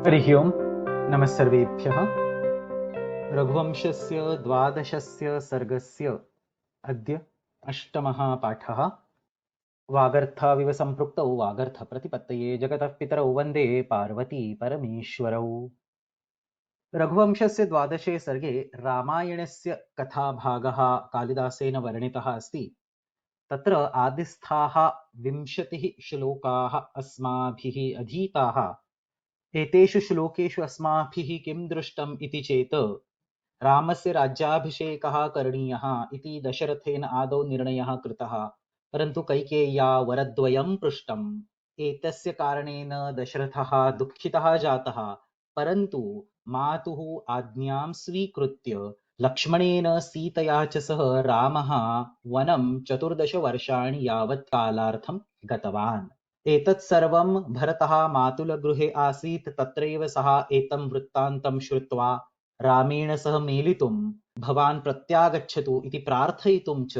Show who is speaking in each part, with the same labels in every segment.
Speaker 1: हरिः ओम् नमः सर्वेभ्यः। रघुवंशस्य 12 सर्गस्य अद्य अष्टमः पाठः। वागर्थाविव सम्पृक्तौ वागर्थप्रतिपत्तये जगतः पितरौ वन्दे पार्वती परमेश्वरौ। रघुवंशस्य 12 सर्गे रामायणस्य कथाभागः कालिदासेन वर्णितः अस्ति। तत्र आदिस्थाः 20 श्लोकाः अस्माभिः अधीताः। एतेषु श्लोकेषु अस्माभिः किं दृष्टम् इति चेत् रामस्य राज्याभिषेकः करणीयः इति दशरथेन आदौ निर्णयः कृतः, परन्तु कैकेय्या वरद्वयं पृष्टम्। एतस्य कारणेन दशरथः दुःखितः जातः, परन्तु मातुः आज्ञां स्वीकृत्य लक्ष्मणेन सीतया च सह रामः वनं 14 वर्षाणि यावत् कालार्थं गतवान्। एतत् सर्वं भरतः मातुलगृहे आसीत्। तत्रैव सः एतं वृत्तान्तं श्रुत्वा रामेण सह मेलितुं भवान् प्रत्यागच्छतु इति प्रार्थयितुं च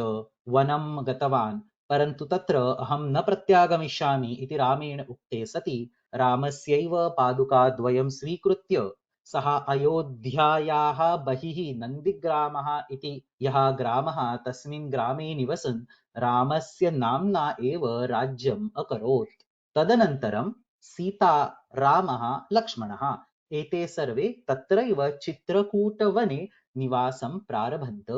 Speaker 1: वनं गतवान्, परन्तु तत्र अहं न प्रत्यागमिष्यामि इति रामेण उक्ते सति रामस्यैव पादुकाद्वयं स्वीकृत्य सः अयोध्यायाः बहिः नन्दिग्रामः इति यः ग्रामः तस्मिन् ग्रामे निवसन् रामस्य नाम्ना एव राज्यम् अकरोत्। तदनन्तरं सीता, रामः, लक्ष्मणः एते सर्वे तत्रैव चित्रकूटवने निवासं प्रारभन्त।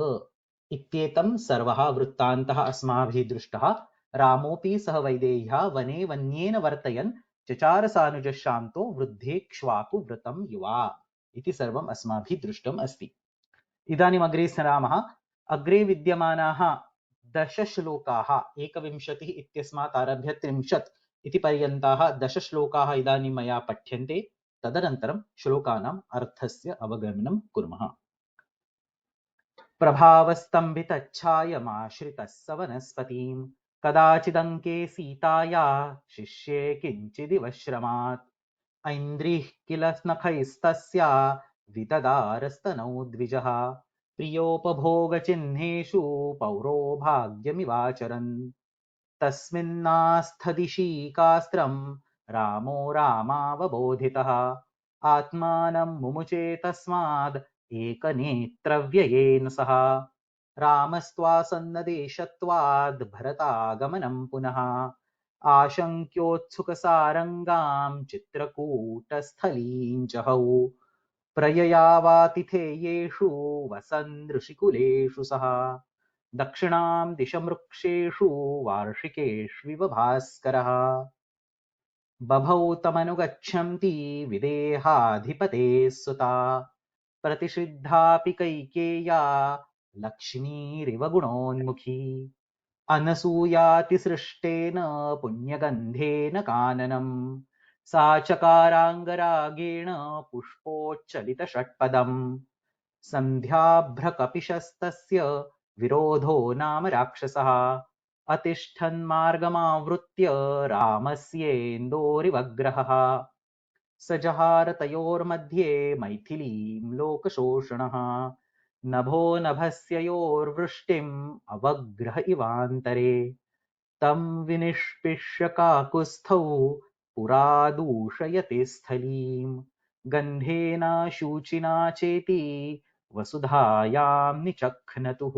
Speaker 1: इत्येतं सर्वः वृत्तान्तः अस्माभिः दृष्टः। रामोऽपि सह वैदेह्या वने वन्येन वर्तयन् चचार सानुजश्यान्तो वृद्धेक्ष्वाकु व्रतं युवा इति सर्वम् अस्माभिः दृष्टम् अस्ति। इदानीम् अग्रे सरामः। अग्रे विद्यमानाः 10 श्लोकाः 21 इत्यस्मात् आरभ्य 30 इति पर्यन्ताः 10 श्लोकाः इदानीं मया पठ्यन्ते। तदनन्तरं श्लोकानाम् अर्थस्य अवगमनं कुर्मः। प्रभावस्तम्भितच्छायमाश्रितः स वनस्पतिं कदाचिदङ्के सीताया शिष्ये किञ्चिदिव श्रमात् ऐन्द्रिः किल नखैस्तस्या विददारस्तनौ द्विजः प्रियोपभोगचिह्नेषु पौरो भाग्यमिवाचरन् तस्मिन्नास्थदिशि कास्त्रं रामो रामावबोधितः आत्मानं मुमुचे तस्माद् एकनेत्रव्ययेन सह रामस्त्वासन्नदेशत्वाद् भरतागमनं पुनः आशङ्क्योत्सुकसारङ्गां चित्रकूटस्थलीं जहौ प्रययावातिथेयेषु वसन् ऋषिकुलेषु सः दक्षिणां दिशमृक्षेषु वार्षिकेष्विव भास्करः बभौ तमनुगच्छन्ती विदेहाधिपतेः सुता प्रतिषिद्धापि कैकेय्या लक्ष्मीरिव गुणोन्मुखी अनसूयातिसृष्टेन पुण्यगन्धेन काननम् सा चकाराङ्गरागेण पुष्पोच्चलितषट्पदम् सन्ध्याभ्रकपिशस्तस्य विरोधो नाम राक्षसः अतिष्ठन्मार्गमावृत्य रामस्येन्दोरिवग्रहः स जहार तयोर्मध्ये मैथिलीं लोकशोषणः नभो नभस्ययोर्वृष्टिम् अवग्रह इवान्तरे तं विनिष्पिष्य काकुत्स्थौ पुरा दूषयते स्थलीं गन्धेन शुचिना चेति वसुधायां निचख्नतुः।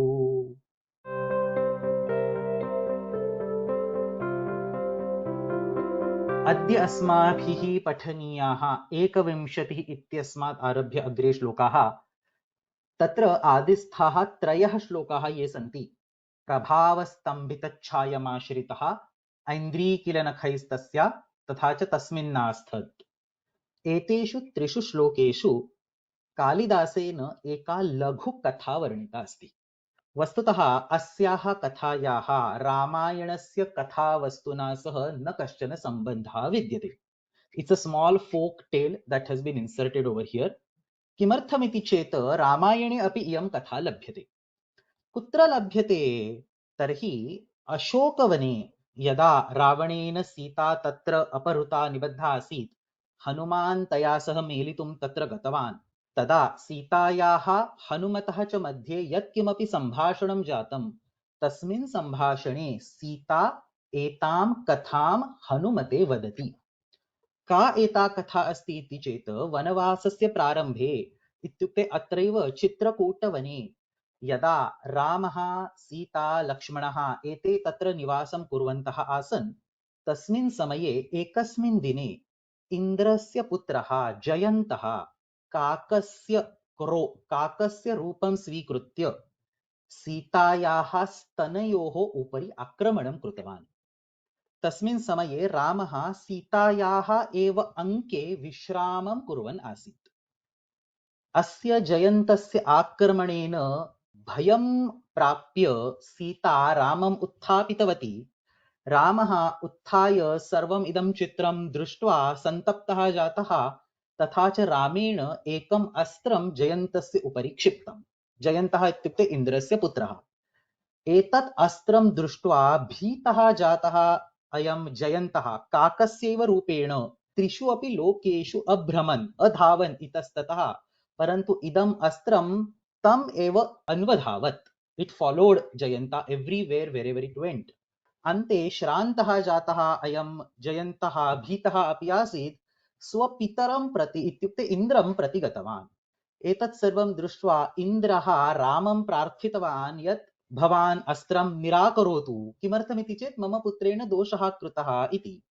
Speaker 1: अद्य अस्माभिः पठनीयाः 21 इत्यस्मात् आरभ्य अग्रे श्लोकाः। तत्र आदिस्थाः 3 श्लोकाः ये सन्ति प्रभावस्तम्भितच्छायमाश्रितः ऐन्द्रीकिलनखैस्तस्या तथा च तस्मिन्नास्थत्। एतेषु 3 श्लोकेषु कालिदासेन एका लघुकथा वर्णिता अस्ति। वस्तुतः अस्याः कथायाः रामायणस्य कथावस्तुना सह न कश्चन सम्बन्धः विद्यते। It's a small folk tale that has been inserted over here. किमर्थमिति चेत् रामायणे अपि इयं कथा लभ्यते। कुत्र लभ्यते तर्हि अशोकवने यदा रावणेन सीता तत्र अपहृता निबद्धा आसीत्, हनुमान् तया सह मेलितुं तत्र गतवान्। तदा सीतायाः हनुमतः च मध्ये यत्किमपि सम्भाषणं जातं तस्मिन् सम्भाषणे सीता एतां कथां हनुमते वदति। का एता कथा अस्ति इति चेत् वनवासस्य प्रारम्भे इत्युक्ते अत्रैव चित्रकूटवने यदा रामः सीता लक्ष्मणः एते तत्र निवासं कुर्वन्तः आसन् तस्मिन् समये एकस्मिन् दिने इन्द्रस्य पुत्रः जयन्तः काकस्य रूपं स्वीकृत्य सीतायाः स्तनयोः उपरि आक्रमणं कृतवान्। तस्मिन् समये रामः सीतायाः एव अङ्के विश्रामं कुर्वन् आसीत्। अस्य जयन्तस्य आक्रमणेन भयं प्राप्य सीता रामम् उत्थापितवती। रामः उत्थाय सर्वम् इदं चित्रं दृष्ट्वा सन्तप्तः जातः। तथा च रामेण एकम् अस्त्रं जयन्तस्य उपरि क्षिप्तम्। जयन्तः इत्युक्ते इन्द्रस्य पुत्रः। एतत् अस्त्रं दृष्ट्वा भीतः जातः अयं जयन्तः काकस्यैव रूपेण त्रिषु अपि लोकेषु अभ्रमन् अधावन् इतस्ततः, परन्तु इदम् अस्त्रं तम् एव अन्वधावत्. It followed Jayanta everywhere wherever it went. अन्ते श्रान्तः जातः अयं जयन्तः भीतः अपि आसीत्। स्वपितरं प्रति इत्युक्ते इन्द्रं प्रति गतवान्। एतत् सर्वं दृष्ट्वा इन्द्रः रामं प्रार्थितवान् यत् भवान् अस्त्रं निराकरोतु। किमर्थमिति चेत् मम पुत्रेण दोषः कृतः इति।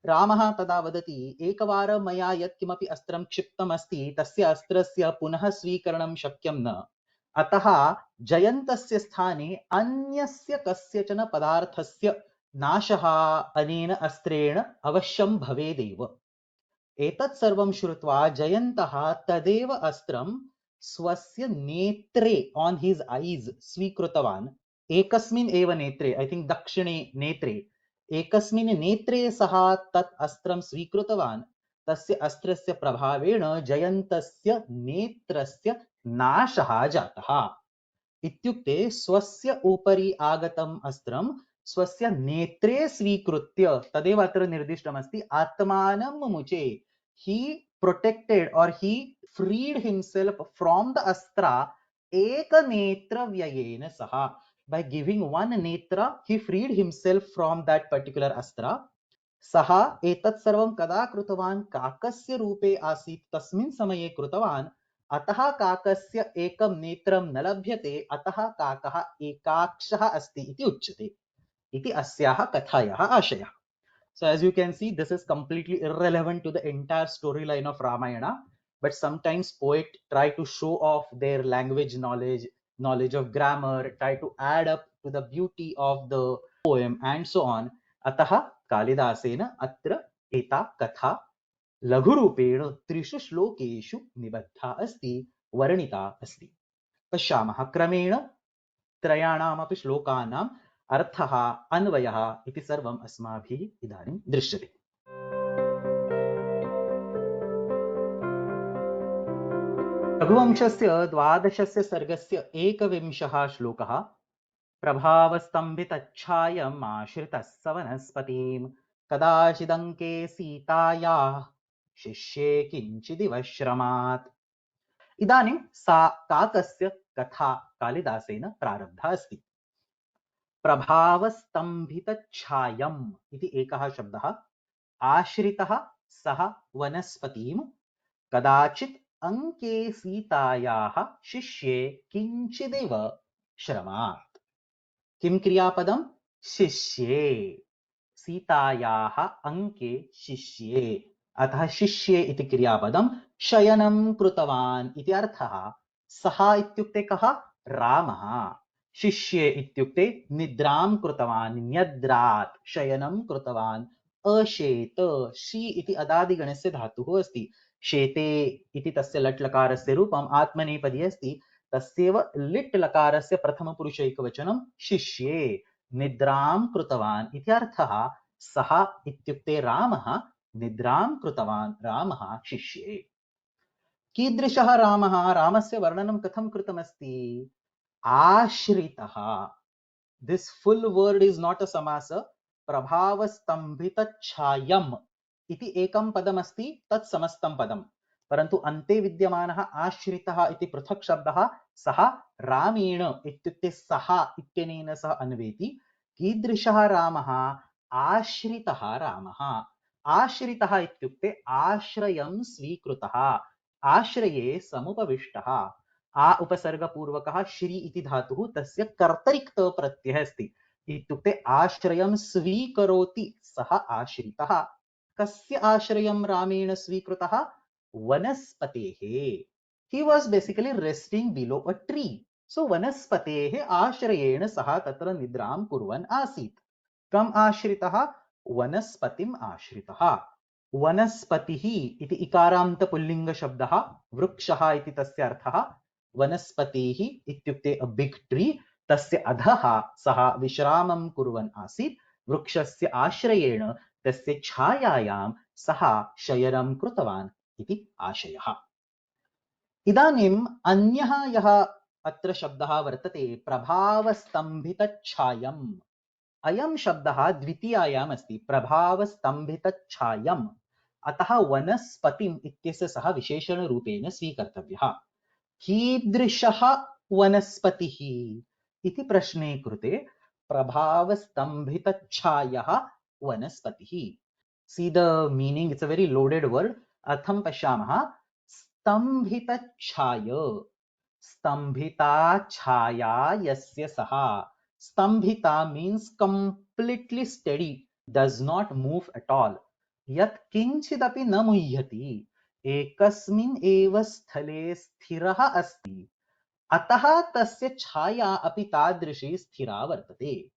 Speaker 1: रामः तदा वदति एकवारं मया यत् किमपि अस्त्रं क्षिप्तमस्ति तस्य अस्त्रस्य पुनः स्वीकरणं शक्यं न। अतः जयन्तस्य स्थाने अन्यस्य कस्यचन पदार्थस्य नाशः अनेन अस्त्रेण अवश्यं भवेदेव। एतत् सर्वं श्रुत्वा जयन्तः तदेव अस्त्रं स्वस्य नेत्रे ऑन हिज आईज स्वीकृतवान्। एकस्मिन् एव नेत्रे, आई थिंक दक्षिणे नेत्रे, एकस्मिन् नेत्रे सः तत् अस्त्रं स्वीकृतवान्। तस्य अस्त्रस्य प्रभावेण जयन्तस्य नेत्रस्य नाशः जातः। इत्युक्ते स्वस्य उपरि आगतम् अस्त्रं स्वस्य नेत्रे स्वीकृत्य, तदेव अत्र निर्दिष्टमस्ति, आत्मानं मुमुचे. He protected or he freed himself from the astra ekanetra vyayena saha. By giving one netra, he freed himself from that particular astra. सः एतत् सर्वं कदा कृतवान्? काकस्य रूपे आसीत् तस्मिन् समये कृतवान्। अतः काकस्य एकं नेत्रं न लभ्यते, अतः काकः एकाक्षः अस्ति इति उच्यते। इति अस्याः कथायाः आशयः. So as you can see, this is completely irrelevant to the entire storyline of Ramayana, but sometimes poets try to show off their language knowledge, knowledge of grammar, try to add up to the beauty of the poem and so on. अतः कालिदासेन अत्र एता कथा लघुरूपेण 3 श्लोकेषु निबद्धा अस्ति, वर्णिता अस्ति. पश्यामः क्रमेण त्रयाणामपि श्लोकानाम् अर्थः, अन्वयः इति सर्वम् अस्माभिः इदानीं दृश्यते. रघुवंशस्य 12 सर्गस्य 21 श्लोकः. प्रभावस्तम्भितच्छायम् आश्रितः स वनस्पतिम् कदाचिदङ्के सीतायाः शिष्ये किञ्चिदिवश्रमात्. इदानीं सा काकस्य कथा कालिदासेन प्रारब्धा अस्ति. प्रभावस्तम्भितच्छायम् इति एकः शब्दः. आश्रितः सः वनस्पतिम् कदाचित् अंके सीतायाः शिष्ये किञ्चिदिव श्रमात्. किं क्रियापदं? शिष्ये. सीतायाः अंके शिष्ये, अतः शिष्ये इति क्रियापदं शयनं कृतवान् इति अर्थः. सः इत्युक्ते कः? रामः. शिष्ये इत्युक्ते निद्रां कृतवान्, न्यद्रात्, शयनं कृतवान्. अशेत, शी इति अदादिगणस्य धातुः अस्ति. शेते इति तस्य लट् लकारस्य रूपम् आत्मनेपदी अस्ति. तस्यैव लिट् लकारस्य प्रथमपुरुषैकवचनं शिष्ये, निद्रां कृतवान् इति अर्थः. सः इत्युक्ते रामः निद्रां कृतवान्, रामः शिष्ये. कीदृशः रामः? रामस्य वर्णनं कथं कृतमस्ति? आश्रितः. This full word is not a samasa. प्रभावस्तम्भितच्छायम् इति एकं पदमस्ति, तत् समस्तं पदं. परन्तु अन्ते विद्यमानः आश्रितः इति पृथक् शब्दः. सः रामेण इत्युक्ते सः इत्यनेन सह अन्वेति. कीदृशः रामः? आश्रितः रामः. आश्रितः इत्युक्ते आश्रयं स्वीकृतः, आश्रये समुपविष्टः। आ उपसर्गपूर्वकः श्री इति धातुः तस्य कर्तरिक्त प्रत्ययः अस्ति, इत्युक्ते आश्रयं स्वीकरोति सः आश्रितः। कस्य आश्रयं रामेण स्वीकृतः? वनस्पतेः। He was basically resting below a tree. So वनस्पतेः आश्रयेण सः तत्र निद्रां कुर्वन् आसीत्। कम् आश्रितः? वनस्पतिम् आश्रितः। वनस्पतिः इति इकारान्तपुल्लिङ्गशब्दः, वृक्षः इति तस्य अर्थः। वनस्पतिः इत्युक्ते अ बिग ट्री, तस्य अधः सः विश्रामं कुर्वन् आसीत्। वृक्षस्य आश्रयेण तस्य छायायां सः शयनं कृतवान् इति आशयः। इदानीम् अन्यः यः अत्र शब्दः वर्तते प्रभावस्तम्भितच्छायम्। अयं शब्दः द्वितीयायाम् अस्ति, प्रभावस्तम्भितच्छायम्। अतः वनस्पतिम् इत्यस्य सः विशेषणरूपेण स्वीकर्तव्यः। कीदृशः वनस्पतिः इति प्रश्ने कृते प्रभावस्तम्भितच्छायः वनस्पतिः। See the meaning, it's a very loaded word. अर्थं पश्यामः। स्तम्भितच्छाय, स्तम्भिता छाया यस्य सः। स्तम्भिता means completely steady, does not move at all. यत् किंचिदपि न मुह्यति, एकस्मिन् एव स्थले स्थिरः अस्ति, अतः तस्य छाया अपि तादृशी स्थिरा वर्तते।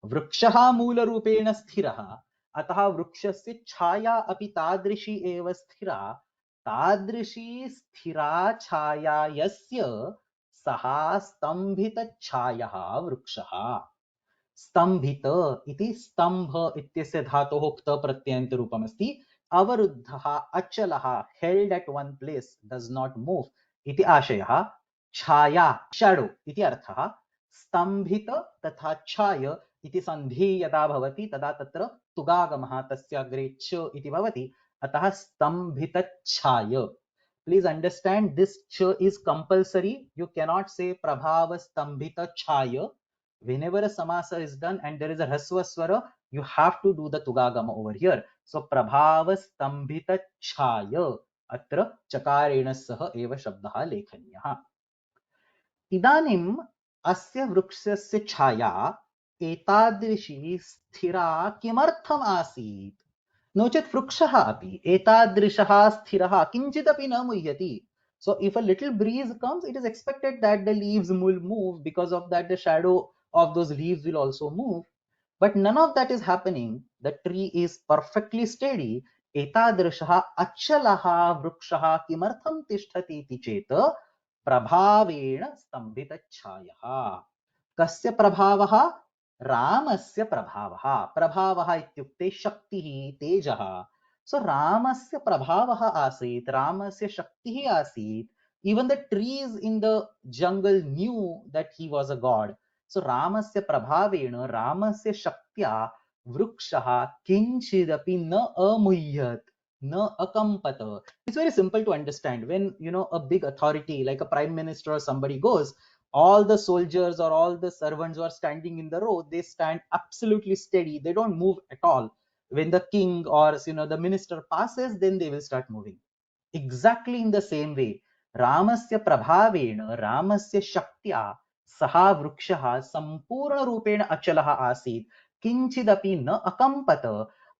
Speaker 1: वृक्षः मूलरूपेण स्थिरः, अतः वृक्षस्य छाया अपि तादृशी एव स्थिरा। तादृशी स्थिरा छाया यस्य सः स्तम्भितच्छायः वृक्षः। स्तम्भित इति स्तम्भ इत्यस्य धातोः क्त प्रत्ययन्तरूपमस्ति। अवरुद्धः, अचलः, held at one place, does not move इति आशयः। छाया, शैडो इति अर्थः। स्तम्भित तथा छाय इति संधि यदा भवति तदा तत्र तुगागमः तस्य अग्रे च इति भवति, अतः स्तम्भितच्छाय। Please understand, this ch is compulsory. You cannot say prabhava stambhita chaya. Whenever a samasa is done and there is a hasva swara, you have to do the tugagama over here. So prabhava stambhita chaya. Atra chakarena sah eva shabdaha lekhaniyah. इदानीम् अस्य वृक्षस्य छाया एतादृशी स्थिरा किमर्थम् आसीत्? नो चेत् वृक्षः अपि एतादृशः स्थिरः किंचिदपि न मुह्यति. So if a little breeze comes, it is expected that the leaves will move. Because of that, the shadow of those leaves will also move. But none of that is happening. The tree is perfectly steady. एतादृशः अचलः वृक्षः किमर्थं तिष्ठति इति चेत् प्रभावेण स्तम्भितच्छायः। कस्य प्रभावः? रामस्य प्रभावः। प्रभावः इत्युक्ते शक्तिः, तेजः। सो रामस्य प्रभावः आसीत्, रामस्य शक्तिः आसीत्. Even the trees in the jungle knew that he was a god. So रामस्य प्रभावेण, रामस्य शक्त्या वृक्षः किंचिदपि न अमुह्यत्, न अकम्पत. It's very simple to understand. When a big authority like a prime minister or somebody goes, all the soldiers or all the servants who are standing in the row, they stand absolutely steady. They don't move at all. When the king or the minister passes, then they will start moving. Exactly in the same way, रामस्य प्रभावेण, रामस्य शक्त्या सः वृक्षः सम्पूर्णरूपेण अचलः आसीत्, किंचिदपि न अकम्पत,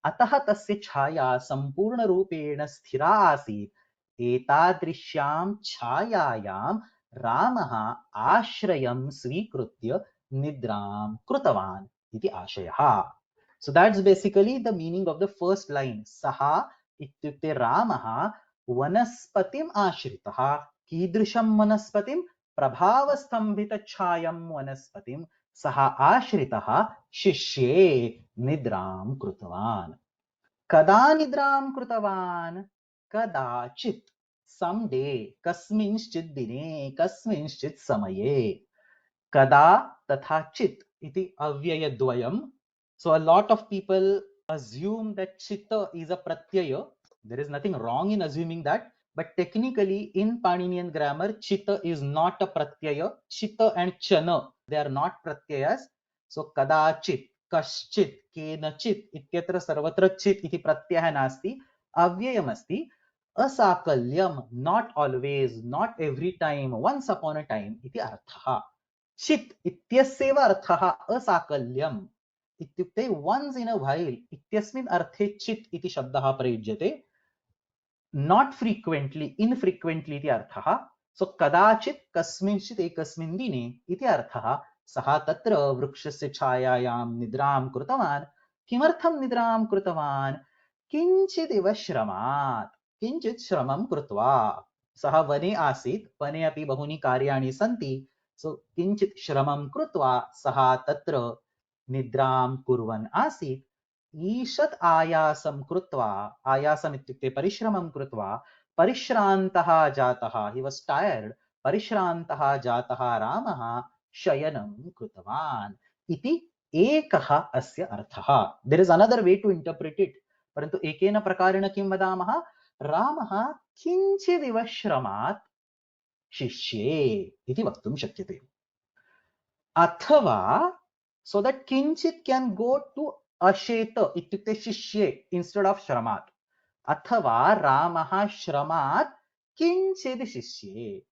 Speaker 1: अतः तस्य छाया सम्पूर्णरूपेण स्थिरा आसीत्. एतादृश्यां छायायां रामः आश्रयं स्वीकृत्य निद्रां कृतवान् इति आशयः. So that's basically the meaning of the first line. Saha ityukte Ramah वनस्पतिम् आश्रितः. कीदृशं वनस्पतिं? प्रभावस्तम्भितच्छायं वनस्पतिं सः आश्रितः शिष्ये निद्रां कृतवान्. कदा निद्रां कृतवान्? कदाचित्, someday, कस्मिंश्चित् दिने, कस्मिंश्चित् समये. कदा तथा चित् इति अव्ययद्वयम्. So a lot of people assume that chitta is a pratyaya. There is nothing wrong in assuming that, but technically in Paninian grammar, chitta is not a pratyaya. Chitta and chana, they are not pratyayas. So kadachit, कश्चित् केनचित् इत्यत्र सर्वत्र चित् इति प्रत्ययः नास्ति, अव्ययमस्ति। असाकल्यं, not always, not every time, once upon a time इति अर्थः। चित् इत्यस्यैव अर्थः असाकल्यम् इत्युक्ते once in a while इत्यस्मिन् अर्थे चित् इति शब्दः प्रयुज्यते, not frequently, infrequently इति अर्थः। सो कदाचित् कस्मिंश्चित् एकस्मिन् दिने इति अर्थः। सः तत्र वृक्षस्य छायायां निद्रां कृतवान्। किमर्थं निद्रां कृतवान्? किञ्चिदिव श्रमात्, किञ्चित् श्रमं कृत्वा। सः वने आसीत्, वने अपि बहूनि कार्याणि सन्ति, सो किञ्चित् श्रमं कृत्वा सः तत्र निद्रां कुर्वन् आसीत्। ईषत् आयासं कृत्वा, आयासम् इत्युक्ते परिश्रमं कृत्वा परिश्रान्तः जातः, he was tired, परिश्रान्तः जातः रामः शयनं कृतवान् इति एकः अस्य अर्थः। there is another way to interpret it, परन्तु एकेन प्रकारेण किं वदामः? रामः किञ्चिदिव श्रमात् शिष्ये इति वक्तुं शक्यते। अथवा so that किंचित can go to अशेत इत्युक्ते शिष्ये instead of श्रमात्, अथवा रामः श्रमात् किंचित शिष्ये,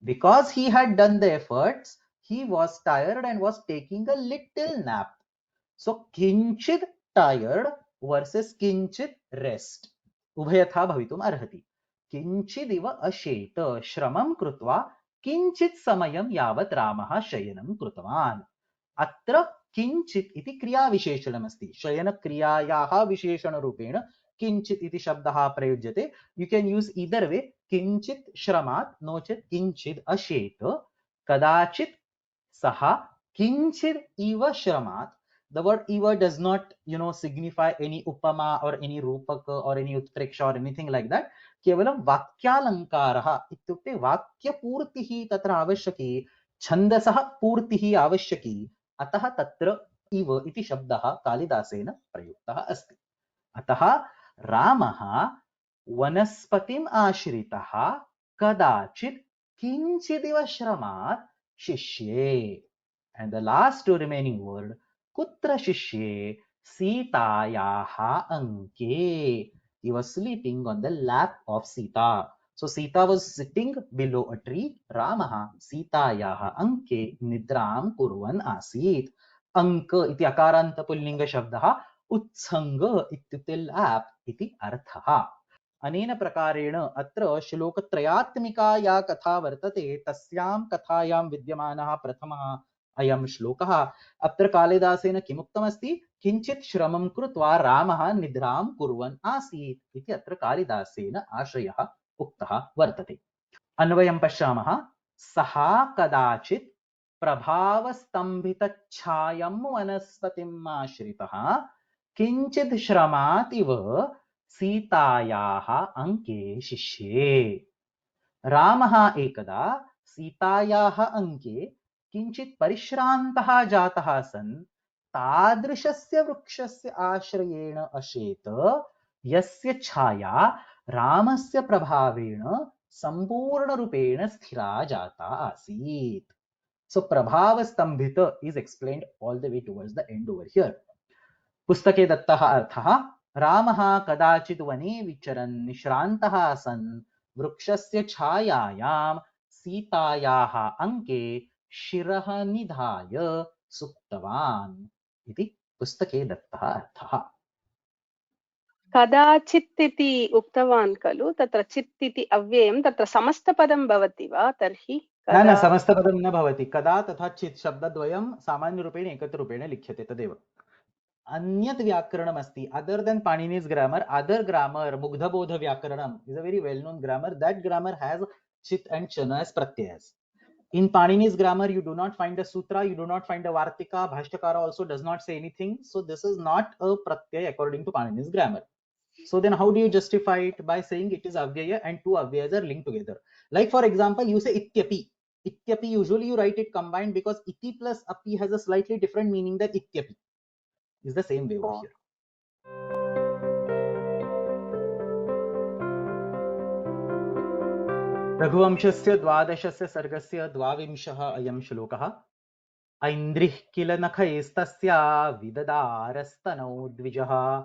Speaker 1: because he had done the efforts, he was tired and was taking a little nap. So किंचित tired versus किंचित rest उभयथा भवितुम् अर्हति। किंचिदिव अशेत, श्रमं कृत्वा किंचित समयं यावत् रामः शयनं कृतवान्। अत्र किंचित इति क्रियाविशेषणमस्ति, शयनक्रियायाः विशेषणरूपेण किंचित इति शब्दः प्रयुज्यते। You can use either way, किंचित श्रमात् नो चेत् किंचित अशेत। कदाचित् सः किंचित इव श्रमात्, the word eva does not signify any upama or any rupaka or any utpreksha or anything like that. केवलं वाक्यालंकारः इत्युक्ते वाक्यपूर्तिः तत्र आवश्यकी, छन्दसः पूर्तिः आवश्यकी, अतः तत्र इव इति शब्दः कालिदासेन प्रयुक्तः अस्ति। अतः रामः वनस्पतिम् आश्रितः कदाचित् किंचिदिव श्रमात् शिष्ये, and the last remaining word कुत्र शिष्ये, सीतायाः अंके, he was sleeping on the lap of Sita. So Sita was sitting below a tree, रामः सीतायाः अंके निद्रां कुर्वन् आसीत्। अंक इति अकारान्त पुल्लिंग शब्दः, उत्संग इत्युक्ते लैप इति अर्थः। अनेन प्रकारेण अत्र श्लोकत्रयात्मिका या कथा वर्तते तस्यां कथायां विद्यमानः प्रथमः अयं श्लोकः। अत्र कालिदासेन किमुक्तमस्ति? किञ्चित् श्रमं कृत्वा रामः निद्रां कुर्वन् आसीत् इति अत्र कालिदासेन आशयः उक्तः वर्तते। अन्वयं पश्यामः। सः कदाचित् प्रभावस्तम्भितच्छायं वनस्पतिम् आश्रितः किञ्चित् श्रमात् इव सीतायाः अंके शिष्ये। रामः एकदा सीतायाः अंके किंचित् परिश्रान्तः जातः सन् तादृशस्य वृक्षस्य आश्रयेण अशेत यस्य छाया रामस्य प्रभावेण संपूर्णरूपेण स्थिरा जाता आसीत्। So प्रभाव स्तंभित is explained all the way towards the end over here. पुस्तके दत्तः अर्थः, रामः कदाचित् वने विचरन् निश्रान्तः सन् वृक्षस्य छायायां सीतायाः अंके शिरः निधाय सुप्तवान् इति पुस्तके दत्तः अर्थः।
Speaker 2: कदाचित् इति उक्तवान् खलु, तत्र चित् इति अव्ययं, तत्र समस्तपदं भवति वा? तर्हि
Speaker 1: न समस्तपदं न भवति, कदा तथा चित् शब्दद्वयं सामान्यरूपेण एकत्रूपेण लिख्यते तदेव। अन्यत् व्याकरणम् अस्ति, other than Panini's grammar, other grammar Mugdhabodha व्याकरणम is a very well known grammar, that grammar has चित् एंड शन as pratyayas. In Panini's grammar you do not find a sutra, you do not find a vartika, bhashyakara also does not say anything, so this is not a pratyay according to Panini's grammar. So then how do you justify it? By saying it is avyaya and two avyayas are linked together. Like for example, you say ityapi. Ityapi, usually you write it combined because iti plus api has a slightly different meaning than ityapi. Is the same way over here. रघुवंशस्य 12 सर्गस्य 22 अयं श्लोकः। ऐन्द्रिः किल नखैस्तस्या विददारस्तनौ द्विजः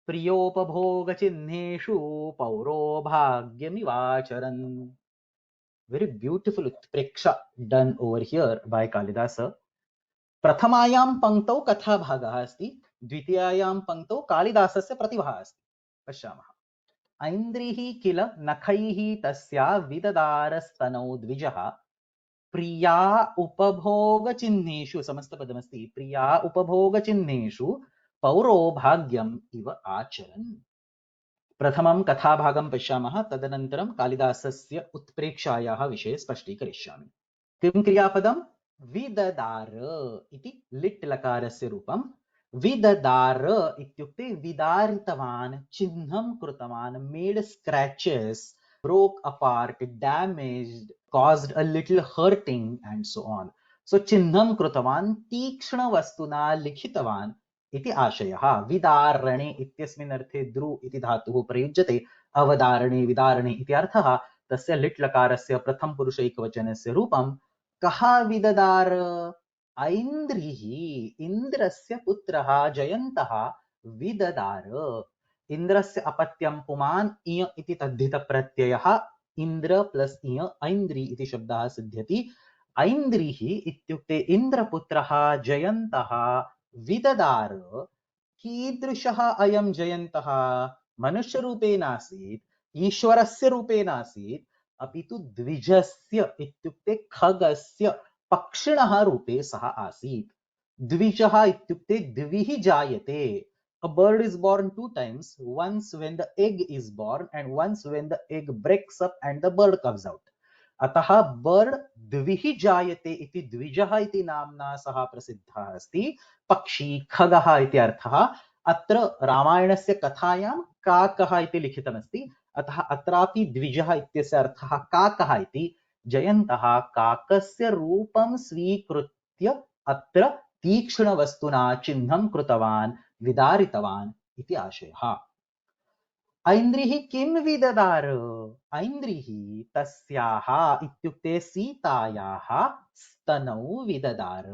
Speaker 1: प्रियोपभोगचिह्नेषु पौरो भाग्यमिवाचरन्. Very beautiful utpreksha done over here by Kalidasa. प्रथमायां पङ्क्तौ कथाभागः अस्ति, द्वितीयायां पङ्क्तौ कालिदासस्य प्रतिभा अस्ति. पश्यामः. ऐन्द्रिः किल नखैः तस्या विददारस्तनौ द्विजः प्रिया उपभोगचिह्नेषु, समस्तपदमस्ति, प्रिया उपभोगचिह्नेषु पौरो भाग्यम् इव आचरन्. प्रथमं कथाभागं पश्यामः, तदनन्तरं कालिदासस्य उत्प्रेक्षायाः विषये स्पष्टीकरिष्यामि. किं क्रियापदं? विददार इति लिट् लकारस्य रूपं. विददार इत्युक्ते विदारितवान्, चिह्नं कृतवान्, made scratches, broke apart, damaged, caused a little hurting and so on. So चिह्नं कृतवान्, तीक्ष्णवस्तुना लिखितवान् इति आशयः. विदारणे इत्यस्मिन् अर्थे द्रु इति धातुः प्रयुज्यते. अवदारणे विदारणे इति अर्थः. तस्य लिट् लकारस्य प्रथमपुरुषैकवचनस्य रूपं कः विददार? ऐन्द्रिः, इन्द्रस्य पुत्रः जयन्तः विददार. इन्द्रस्य अपत्यं पुमान् इय इति तद्धितप्रत्ययः इन्द्र प्लस् इय ऐन्द्रि इति शब्दः सिद्ध्यति. ऐन्द्रिः इत्युक्ते इन्द्रपुत्रः जयन्तः विददार. कीदृशः अयं जयन्तः? मनुष्यरूपेण आसीत्, ईश्वरस्य रूपेण आसीत्, अपि तु द्विजस्य इत्युक्ते खगस्य, पक्षिणः रूपे सः आसीत्. द्विजः इत्युक्ते द्विः जायते. A bird is born two times, once when the egg is born and once when the egg breaks up and the bird comes out. अतः बर्ड द्विः जायते इति द्विजः इति नाम्ना सः प्रसिद्धः अस्ति. पक्षी, खगः इति अर्थः. अत्र रामायणस्य कथायां काकः इति लिखितमस्ति, अतः अत्रापि द्विजः इत्यस्य अर्थः काकः इति. जयन्तः काकस्य रूपं स्वीकृत्य अत्र तीक्ष्णवस्तुना चिह्नं कृतवान्, विदारितवान् इति आशयः. ऐन्द्रिः किं विददार? ऐन्द्रिः तस्याः इत्युक्ते सीतायाः स्तनौ विददार.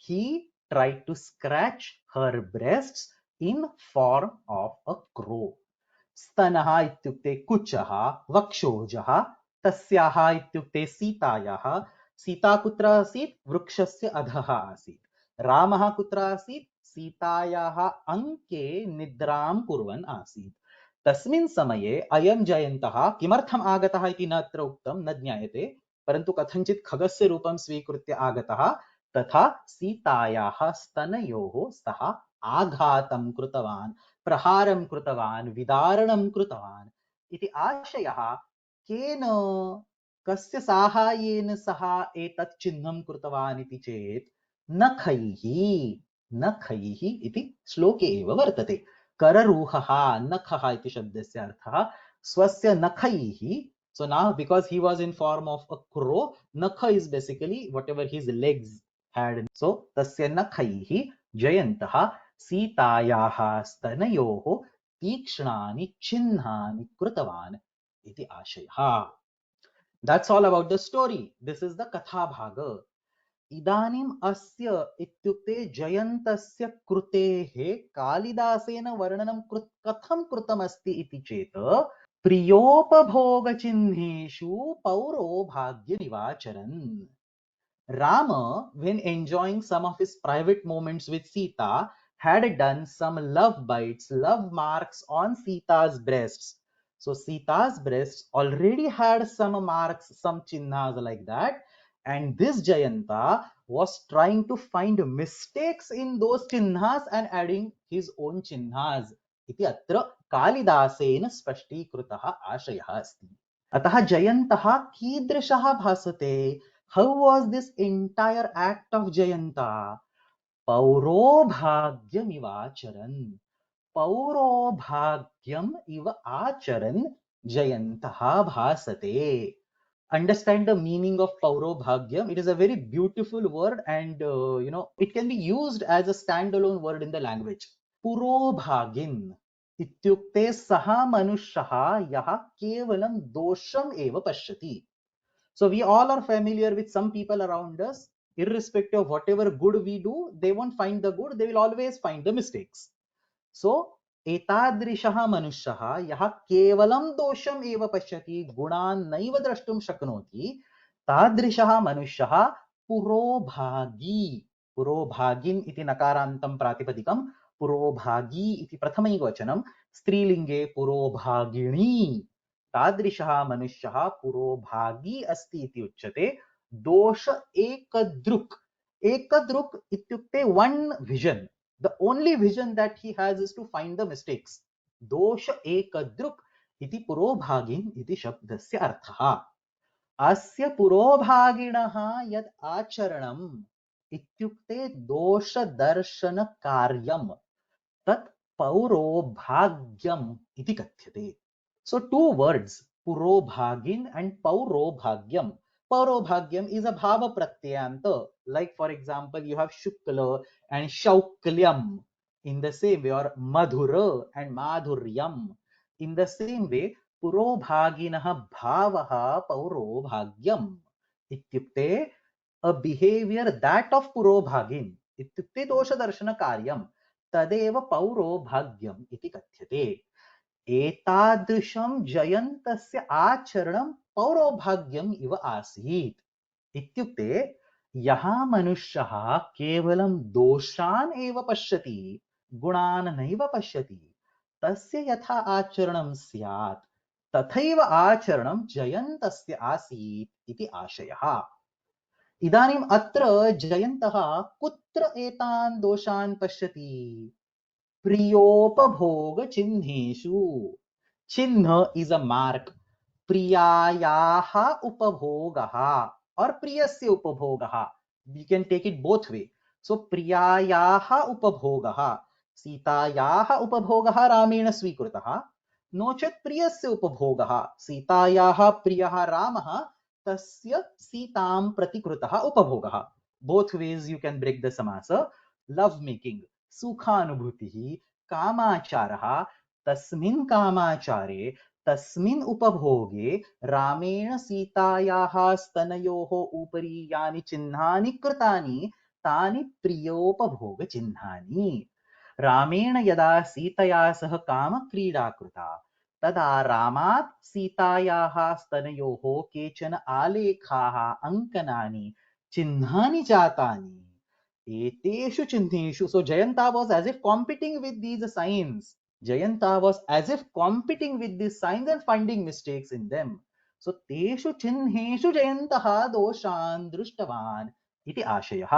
Speaker 1: He tried to scratch her breasts in form of a crow. स्तनः इत्युक्ते कुचः, वक्षोजः. तस्याः इत्युक्ते सीतायाः. सीता कुत्र आसीत्? वृक्षस्य अधः आसीत्. रामः कुत्र आसीत्? सीतायाः अङ्के निद्रां कुर्वन् आसीत्. तस्मिन् समये अयं जयन्तः किमर्थम् आगतः इति न अत्र उक्तं, न ज्ञायते, परन्तु कथञ्चित् खगस्य रूपं स्वीकृत्य आगतः. तथा सीतायाः स्तनयोः सः आघातं कृतवान्, प्रहारं कृतवान्, विदारणं कृतवान् इति आशयः. केन, कस्य साहाय्येन सः एतत् चिह्नं कृतवान् इति चेत् नखैः. नखैः इति श्लोके एव वर्तते. कररूहः, नखः इति शब्दस्य अर्थः स्वस्य नखैः. So now because he was in form of a crow, nakha is basically whatever his legs had. So tasya nakhaihi jayantah सीतायाः स्तनयोः तीक्ष्णानि चिह्नानि कृतवान् इति आशयः. That's all about the story. This is the katha bhaga. इदानीम् अस्य इत्युक्ते जयन्तस्य कृतेः कालिदासेन वर्णनं कथं कृतमस्ति इति चेत् प्रियोपभोगचिह्नेषु पौरो भाग्यनिवाचरन्. Rama, when enjoying some of his private moments with Sita, had done some love bites, love marks on Sita's breasts. So Sita's breasts already had some marks, some chinnas like that. And this Jayanta was trying to find mistakes in those chinnas and adding his own chinnas. इति अत्र कालिदासेन स्पष्टीकृतः आशयः अस्ति. अतः जयन्तः कीदृशः भासते? How was this entire act of Jayanta? Paurobhagyam ivacharan. Paurobhagyam iva acharan Jayantaha bhasate. Understand the meaning of Paurobhagyam. It is a very beautiful word and it can be used as a standalone word in the language. Purobhagin इत्युक्ते सः मनुष्यः यः केवलं दोषम् एव पश्यति. So we all are familiar with some people around us irrespective of whatever good we do, they won't find the good, they will always find the mistakes. So एतादृशः मनुष्यः यः केवलं दोषम् एव पश्यति, गुणान् नैव द्रष्टुं शक्नोति, तादृशः मनुष्यः पुरोभागी, पुरोभागिन् इति नकारान्तं प्रातिपदिकं, पुरोभागी इति प्रथमैकवचनं, स्त्रीलिङ्गे पुरोभागिणी, तादृशः मनुष्यः पुरोभागी अस्ति इति उच्यते। दोष एकदृक्, एकदृक् इत्युक्ते one vision, the only vision that he has is to find the mistakes. Dosha ekadruk iti puroभागिन् इति शब्दस्य अर्थः। अस्य पुरोभागिणः यद् आचरणम् इत्युक्ते दोषदर्शनकार्यं तत् पौरोभाग्यम् इति कथ्यते। So two words, purobhagin and paurobhagyam. Paurobhagyam is a bhava pratyanta. Like for example, you have shukla and shauklyam in the same way, or madhura and madhuryam. In the same way, purobhaginah bhavaha paurobhagyam. Ityukte, a behavior that of purobhagin. Ityukte dosha darshana karyam. Tadeva paurobhagyam iti kathyate. एतादृशं जयन्तस्य आचरणं पौरोभाग्यम् इव आसीत् इत्युक्ते यः मनुष्यः केवलं दोषान् एव पश्यति, गुणान् नैव पश्यति, तस्य यथा आचरणं स्यात् तथैव आचरणं जयन्तस्य आसीत् इति आशयः। इदानीम् अत्र जयन्तः कुत्र एतान् दोषान् पश्यति? प्रियोपभोग चिह्नेषु। चिह्न is a mark. प्रियायाः उपभोगः और प्रियस्य उपभोगः, we can take it both way. So प्रियायाः उपभोगः, सीतायाः उपभोगः रामेण स्वीकृतः, नो चेत् प्रियस्य उपभोगः, सीतायाः प्रियः रामः तस्य सीतां प्रतिकृतः उपभोगः. Both ways you can break the samasa. Love making, सुखानुभूतिः, कामाचारः, तस्मिन् कामाचारे तस्मिन् उपभोगे रामेण सीतायाः स्तनयोः उपरि यानि चिह्नानि कृतानि तानि प्रियोपभोगचिह्नानि। रामेण यदा सीतया सह कामक्रीडा कृता तदा रामात् सीतायाः स्तनयोः केचन आलेखाः, अङ्कनानि, चिह्नानि जातानि। एतेषु चिह्नेषु, so Jayanta was as if competing with these signs. Jayanta was as if competing with these signs and finding mistakes in them. So teshu चिह्नेषु जयन्तः दोषान् दृष्टवान् इति आशयः।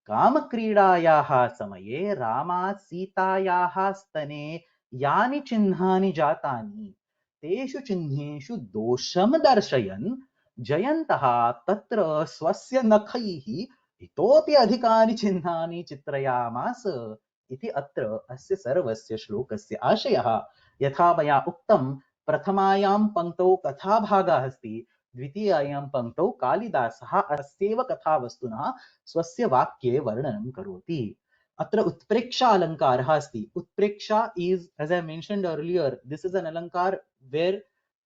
Speaker 1: कामक्रीडायाः समये रामात् सीतायाः स्तने यानि चिह्नानि जातानि तेषु चिह्नेषु दोषं दर्शयन् जयन्तः तत्र स्वस्य नखैः इतोपि अधिकानि चिह्नानि चित्रयामास इति अत्र अस्य सर्वस्य श्लोकस्य आशयः। यथा मया उक्तं, प्रथमायां पङ्क्तौ कथाभागः अस्ति, द्वितीयायां पङ्क्तौ कालिदासः अस्यैव कथावस्तुनः स्वस्य वाक्ये वर्णनं करोति। अत्र उत्प्रेक्षा अलङ्कारः अस्ति। उत्प्रेक्षा is, as I mentioned earlier, this is an alankar where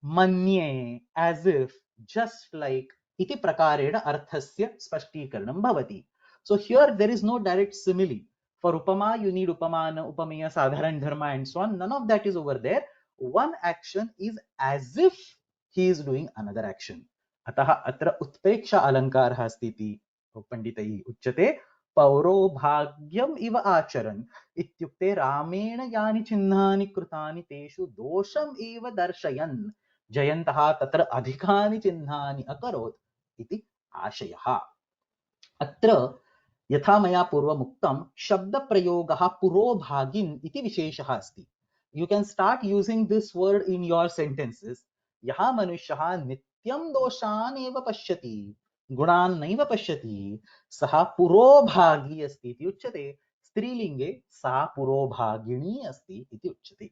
Speaker 1: manye, as if, just like इति प्रकारेण अर्थस्य स्पष्टीकरणं भवति. So here there is no direct simile. For upama you need upamana, upameya, sadharan dharma and so on. None of that is over there. One action is as if he is doing another action. अतः अत्र उत्प्रेक्षा अलङ्कारः अस्ति इति पण्डितैः उच्यते। पौरोभाग्यम् इव आचरन् इत्युक्ते रामेण यानि चिह्नानि कृतानि तेषु दोषम् एव दर्शयन् जयन्तः तत्र अधिकानि चिह्नानि अकरोत् इति आशयः। अत्र यथा मया पूर्वमुक्तं शब्दप्रयोगः पुरोभागिन् इति विशेषः अस्ति। You can start using this word in your sentences. यः मनुष्यः नित्यं दोषान् एव पश्यति, गुणान् नैव पश्यति, सः पुरोभागी अस्ति इति उच्यते। स्त्रीलिङ्गे सा पुरोभागिनी अस्ति इति उच्यते।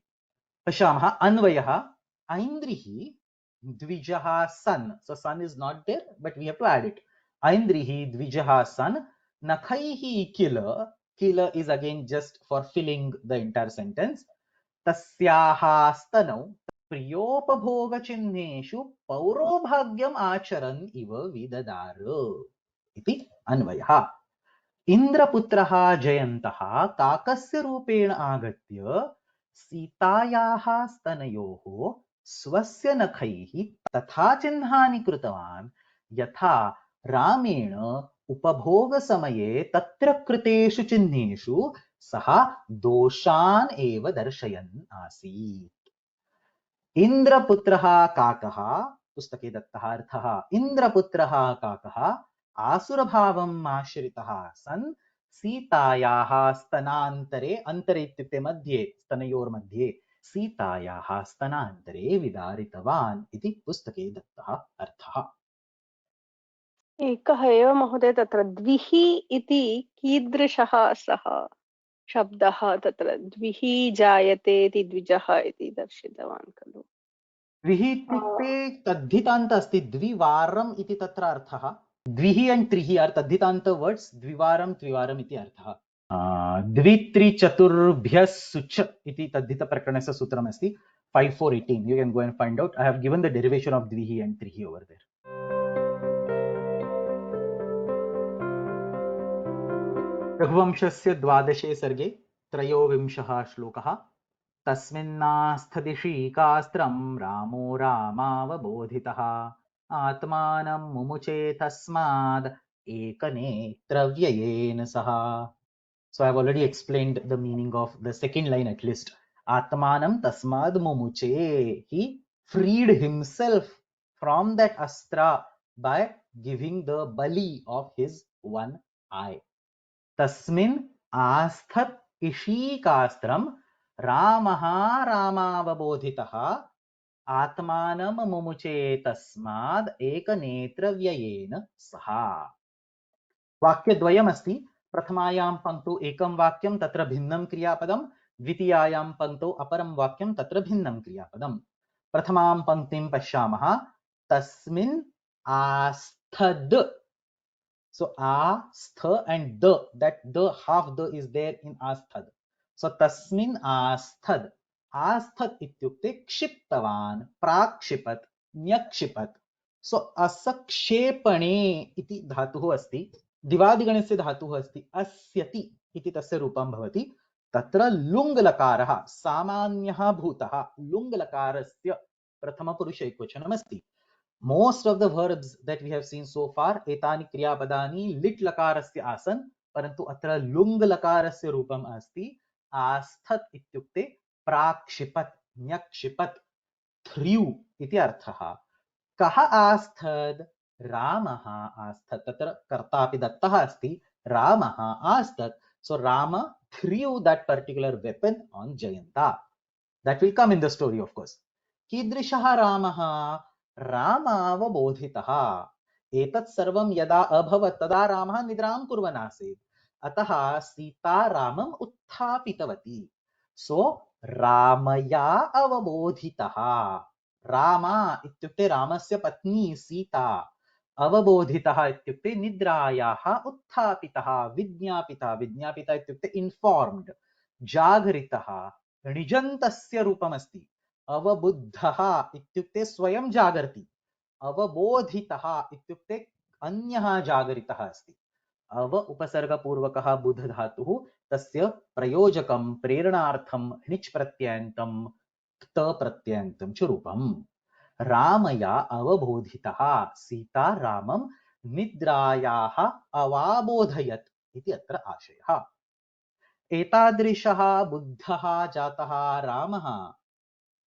Speaker 1: पश्यामः अन्वयः। ऐन्द्रिः द्विजः सन्, so sun is not there but we have to add it. ऐन्द्रिः द्विजः सन् नखैः किल, किल is again just for filling the entire sentence, तस्याः स्तनौ प्रियोपभोगचिह्नेषु पौरोभाग्यम् आचरन् इव विददार। इति अन्वयः। इन्द्रपुत्रः जयन्तः काकस्य रूपेण आगत्य सीतायाः स्तनयोः स्वस्य नखैः तथा चिह्नानि कृतवान् यथा रामेण उपभोगसमये तत्र कृतेषु चिह्नेषु सः दोषान् एव दर्शयन् आसीत्। इन्द्रपुत्रः काकः, पुस्तके दत्तः अर्थः, इन्द्रपुत्रः काकः आसुरभावम् आश्रितः सन् सीतायाः स्तनान्तरे, अन्तरे इत्युक्ते मध्ये, स्तनयोर्मध्ये सीतायाः स्तनान्तरे विदारितवान् इति पुस्तके दत्तः अर्थः।
Speaker 2: एकः एव महोदय, तत्र द्विः इति कीदृशः सः शब्दः? तत्र द्विः जायते इति द्विजः इति दर्शितवान् खलु।
Speaker 1: द्विः इत्युक्ते तद्धितान्त अस्ति, द्विवारम् इति तत्र अर्थः। द्विः एंड त्रिः आर तद्धितान्त वर्ड्स, द्विवारं त्रिवारम् इति अर्थः। द्वित्रिचतुर्भ्यः सुच इति तद्धितप्रकरणस्य सूत्रमस्ति 5418. You can go and find out. I have given the derivation of dvihi and trihi over there. रघुवंशस्य 12 सर्गे 13 श्लोकः। तस्मिन्नास्थदिशीकास्त्रं रामो रामावबोधितः आत्मानं मुमुचे तस्माद् एकनेत्रव्ययेन सह. So I have already explained the meaning of the second line at least. Atmanam tasmad mumuche. He freed himself from that astra by giving the bali of his one eye. Tasmin asthat ishikastram ramaha ramavabodhitaha atmanam mumuche tasmad ekanetravyayena saha. वाक्यद्वयमस्ति। प्रथमायां पंक्तौ एकं वाक्यं तत्र भिन्नं क्रियापदं, द्वितीयायां पंक्तौ अपरं वाक्यं तत्र भिन्नं क्रियापदं। प्रथमां पंक्तिं पश्यामः। तस्मिन् आस्थद. So astha and the, that the half the is there in asthad. So tasmin asthad. Asthad ityukte क्षिप्तवान्, प्राक्षिपत्, न्यक्षिपत्. So असक्षेपणे इति धातुः अस्ति, दिवादिगणस्य धातुः अस्ति, अस्यति इति तस्य रूपं भवति। तत्र लुङ् लकारः सामान्यः भूतः, लुङ् लकारस्य प्रथमपुरुषैकवचनमस्ति। Most of the verbs that we have seen so far, etani kriyapadani lit lakarasya asan, parantu atra lung lakarasya rupam asti asthat ityukte prakshipat, nyakshipat, threw iti arthaha. Kaha asthad? Ramaha asthat. Tatra karta api dattaha asti, Ramaha asthat. So Rama threw that particular weapon on Jayanta. That will come in the story, of course. कीदृशः रामः? रामावबोधितः. एतत् सर्वं यदा अभवत् तदा रामः निद्रां कुर्वन् आसीत्, अतः सीता रामम् उत्थापितवती. सो रामया अवबोधितः. रामा इत्युक्ते रामस्य पत्नी सीता, अवबोधितः इत्युक्ते निद्रायाः उत्थापितः, विज्ञापितः, विज्ञापितः इत्युक्ते इन्फॉर्म्ड, जागरितः, णिजन्तस्य रूपमस्ति। अवबुद्धः इत्युक्ते स्वयं जागर्ति, अवबोधितः इत्युक्ते अन्यः जागरितः अस्ति। अव उपसर्गपूर्वकः बुध धातुः, तस्य प्रयोजकं प्रेरणार्थं णिच् प्रत्ययन्तं क्त प्रत्ययन्तं च रूपम्। रामया अवबोधितः, सीता रामं निद्रायाः अवाबोधयत् इति अत्र आशयः। एतादृशः बुद्धः जातः रामः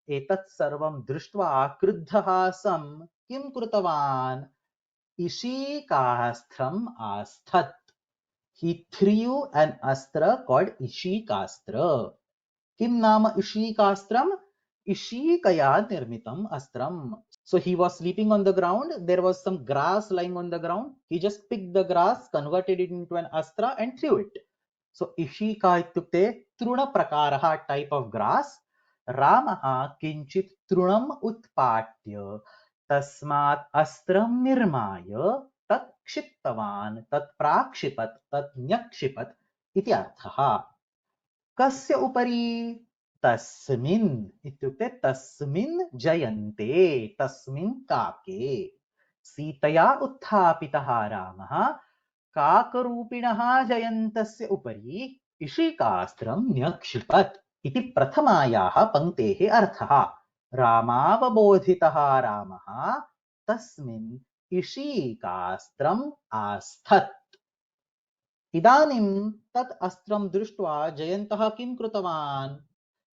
Speaker 1: एतत् सर्वं दृष्ट्वा क्रुद्धः सन् किं कृतवान्? इशिकास्त्रम् आस्थत्. He threw an astra called Ishikastra. Kim naam Ishikastram? Ishikaya nirmitam astram. So he was sleeping on the ground. There was some grass lying on the ground. He just picked the grass, converted it into an astra and threw it. So Ishika ityukte truna prakaraha, type of grass. Ramaha kinchit trunam utpatya tasmat astram nirmaya tat क्षिप्तवान्, तत् प्राक्षिपत्, तत् न्यक्षिपत् इति अर्थः। कस्य उपरि? तस्मिन् इत्युक्ते तस्मिन् जयन्ते, तस्मिन् काके। सीतया उत्थापितः रामः काकरूपिणः जयन्तस्य उपरि इषिकास्त्रं न्यक्षिपत् इति प्रथमायाः पङ्क्तेः अर्थः। रामावबोधितः रामः तस्मिन् इषिकास्त्रम् आस्थत्। इदानीं तत् अस्त्रं दृष्ट्वा जयन्तः किं कृतवान्?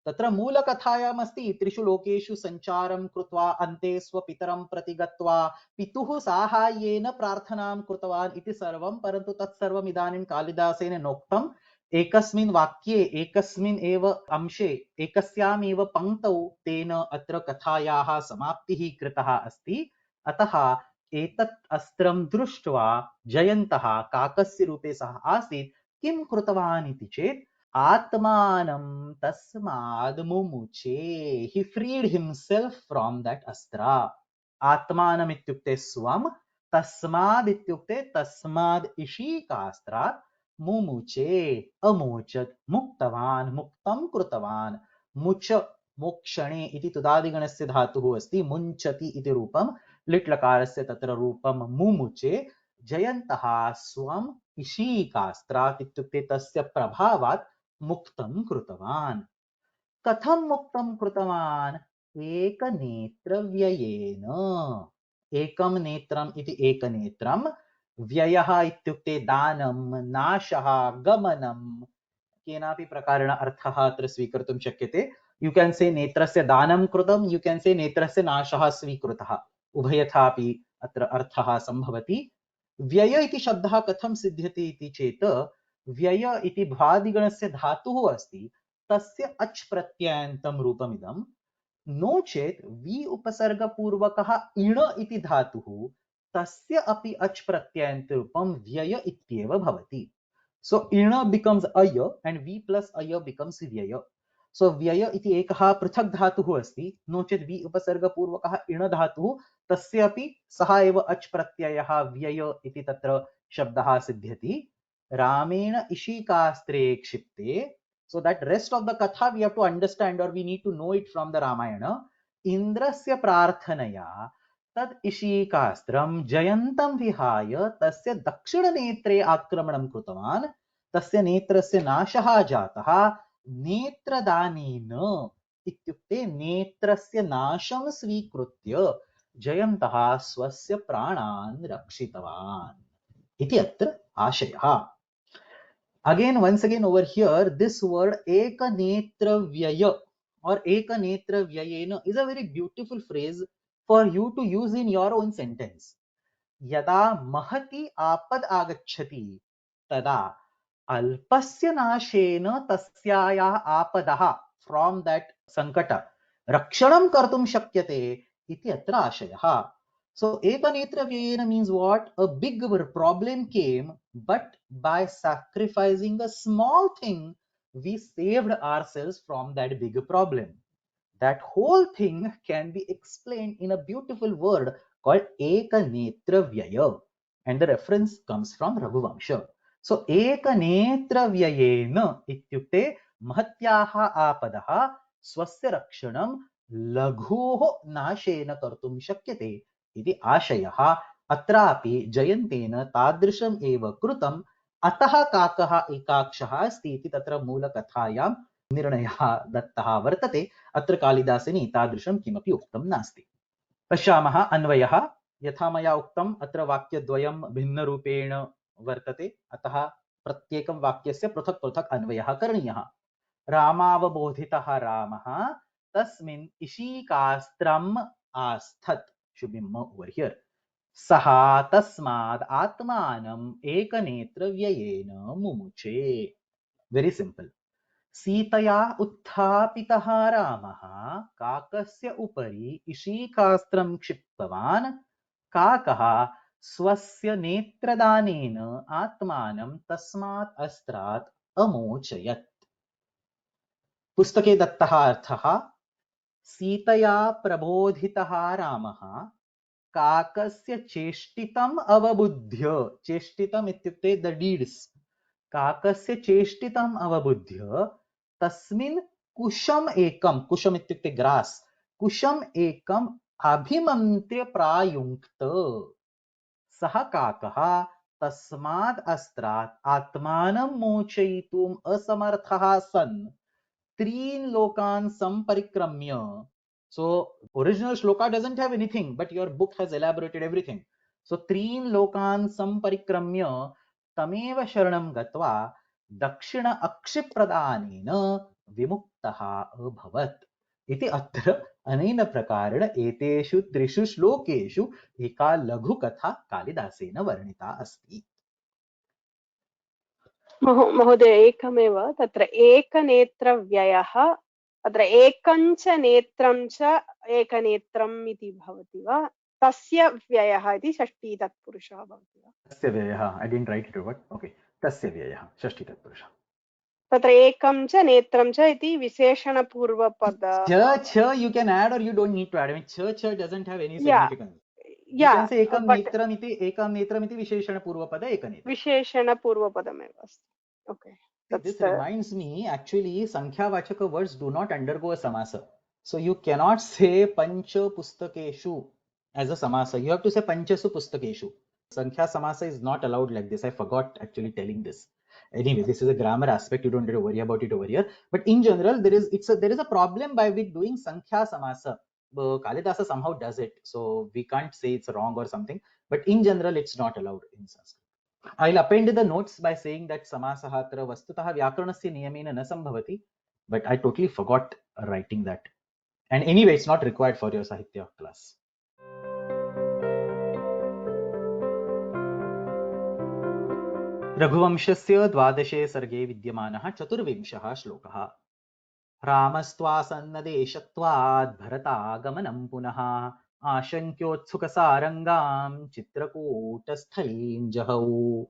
Speaker 1: तत्र मूलकथायाम् अस्ति, त्रिषु लोकेषु सञ्चारं कृत्वा अन्ते स्वपितरं प्रति गत्वा पितुः साहाय्येन प्रार्थनां कृतवान् इति सर्वं, परन्तु तत्सर्वम् इदानीं कालिदासेन नोक्तम् एकस्मिन् वाक्ये, एकस्मिन् एव अंशे, एकस्यामेव पङ्क्तौ तेन अत्र कथायाः समाप्तिः कृतः अस्ति। अतः एतत् अस्त्रं दृष्ट्वा जयन्तः काकस्य रूपे सः आसीत् किं कृतवान् इति चेत् आत्मानं तस्माद् मुमुचे, he freed himself from that astra. आत्मानम् इत्युक्ते स्वं, तस्माद् इत्युक्ते तस्माद् इषिकास्त्रात्, मुमुचे अमोचत्, मुक्तवान्, मुक्तं कृतवान्। मुच मोक्षणे इति तुदादिगणस्य धातुः अस्ति, मुञ्चति इति रूपं, लिट् लकारस्य तत्र रूपं मुमुचे। जयन्तः स्वम् इषिकास्त्रात् इत्युक्ते तस्य प्रभावात् मुक्तं कृतवान्। कथं मुक्तं कृतवान्? एकनेत्रव्ययेन। एकं नेत्रम् इति एकनेत्रं, व्ययः इत्युक्ते दानं, नाशः, गमनं, केनापि प्रकारेण अर्थः अत्र स्वीकर्तुं शक्यते। यू कैन से नेत्रस्य दानं कृतं, यू कैन से नेत्रस्य नाशः स्वीकृतः, उभयथापि अत्र अर्थः सम्भवति। व्यय इति शब्दः कथं सिद्ध्यति इति चेत्, व्यय इति भ्वादिगणस्य धातुः अस्ति, तस्य अच् प्रत्ययान्तं रूपमिदं, नो चेत् वि उपसर्गपूर्वकः इण इति धातुः, तस्य अपि अच् प्रत्ययान्त रूपं व्यय इत्येव भवति। So ina becomes aya and v plus aya becomes vyaya. So vyaya iti ekah पृथक् धातुः अस्ति, नो चेत् वि उपसर्गपूर्वकः इण धातुः, तस्यापि सः एव अच् प्रत्ययः व्यय इति तत्र शब्दः सिद्ध्यति। रामेण इषिकास्त्रे क्षिप्ते. So that rest of the katha we have to understand, or we need to know it from the Ramayana. इन्द्रस्य प्रार्थनया तद् इषिकास्त्रं जयन्तं विहाय तस्य दक्षिणनेत्रे आक्रमणं कृतवान्, तस्य नेत्रस्य नाशः जातः। नेत्रदानेन इत्युक्ते नेत्रस्य नाशं स्वीकृत्य जयन्तः स्वस्य प्राणान् रक्षितवान् इति अत्र आशयः। Again, once again over here, this word ekanetravyaya or ekanetravyayena is a very beautiful phrase for you to use in your own sentence. यदा महति आपद आगच्छति तदा अल्पस्य नाशेन तस्यायाः आपदः, from that sankata रक्षणं कर्तुं शक्यते इति अत्र आशयः. So ekanetravyayena means what? A big problem came, but by sacrificing a small thing we saved ourselves from that big problem. That whole thing can be explained in a beautiful word called ekanetravyaya, and the reference comes from Raghuvamsha. So ekanetravyayena ityukte महत्याः आपदः स्वस्य रक्षणं लघोः नाशेन कर्तुं शक्यते इति आशयः। अत्रापि जयन्तेन तादृशम् एव कृतम्, अतः काकः एकाक्षः अस्ति इति तत्र मूलकथायां निर्णयः दत्तः वर्तते। अत्र कालिदासेन एतादृशं किमपि उक्तं नास्ति। पश्यामः अन्वयः। यथा मया उक्तम्, अत्र वाक्यद्वयं भिन्नरूपेण वर्तते, अतः प्रत्येकं वाक्यस्य पृथक् पृथक् अन्वयः करणीयः। रामावबोधितः रामः तस्मिन् इषिकास्त्रम् आस्थत्, should be over here. सः तस्माद् आत्मानम् एकनेत्रव्ययेन मुमुचे. Very simple. सीतया उत्थापितः रामः काकस्य उपरि इषिकास्त्रं क्षिप्तवान्, काकः स्वस्य नेत्रदानेन आत्मानं तस्मात् अस्त्रात् अमोचयत्। पुस्तके दत्तः अर्थः, सीतया प्रबोधितः रामः काकस्य चेष्टितम् अवबुद्ध्य, चेष्टितम् इत्युक्ते द डीड्स्, काकस्य चेष्टितम् अवबुद्ध्य तस्मिन् कुशम् एकं, कुशम् इत्युक्ते ग्रास्, कुशम् एकम् अभिमन्त्र्य प्रायुङ्क्त। सः काकः तस्माद् अस्त्रात् आत्मानं मोचयितुम् असमर्थः सन् त्रीन् लोकान् सम्परिक्रम्य. So original shloka doesn't have anything, but your book has elaborated everything. So त्रीन् लोकान् सम्परिक्रम्य तमेव शरणं गत्वा दक्षिण अक्षिप्रदानेन विमुक्तः अभवत् इति अत्र अनेन प्रकारेण एतेषु त्रिषु श्लोकेषु एका लघुकथा कालिदासेन वर्णिता अस्ति.
Speaker 2: महोदय एकमेव तत्र एकनेत्रव्ययः अत्र एकञ्च नेत्रं च एकनेत्रम् इति भवति वा तस्य व्ययः इति षष्ठी तत्पुरुषः भवति वा
Speaker 1: तस्य व्ययः I didn't write it over. Okay, तस्य व्ययः षष्ठी तत्पुरुषः.
Speaker 2: तत्र एकं च नेत्रं च इति विशेषणपूर्वपद
Speaker 1: ch you can add or you don't need to add. I mean ch doesn't have any significance. You can say ekam netram iti visheshanaपूर्वपद ekanetra.
Speaker 2: विशेषणपूर्वपदमेव अस्ति. Okay.
Speaker 1: This reminds me, actually sankhya-vachaka words do not undergo a samasa. So you cannot say pancha pustakeshu as a samasa. You have to say panchasu pustakeshu. Sankhya samasa is not allowed like this. I forgot actually telling this. Anyway, this is a grammar aspect. You don't need to worry about it over here. But in general, there is a problem by with doing sankhya samasa. Kalidasa somehow does it, so we can't say it's wrong or something. But in general, it's not allowed in Sanskrit. I'll append the notes by saying that samasah atra vastutah vyakaranasya niyamena na sambhavati, but I totally forgot writing that. And anyway, it's not required for your Sahitya class. रघुवंशस्य द्वादशे सर्गे विद्यमानः चतुर्विंशः श्लोकः. रामस्त्वासन्नदेशत्वाद् भरतागमनं पुनः आशङ्क्योत्सुकसारङ्गां चित्रकूटस्थलीं जहौ.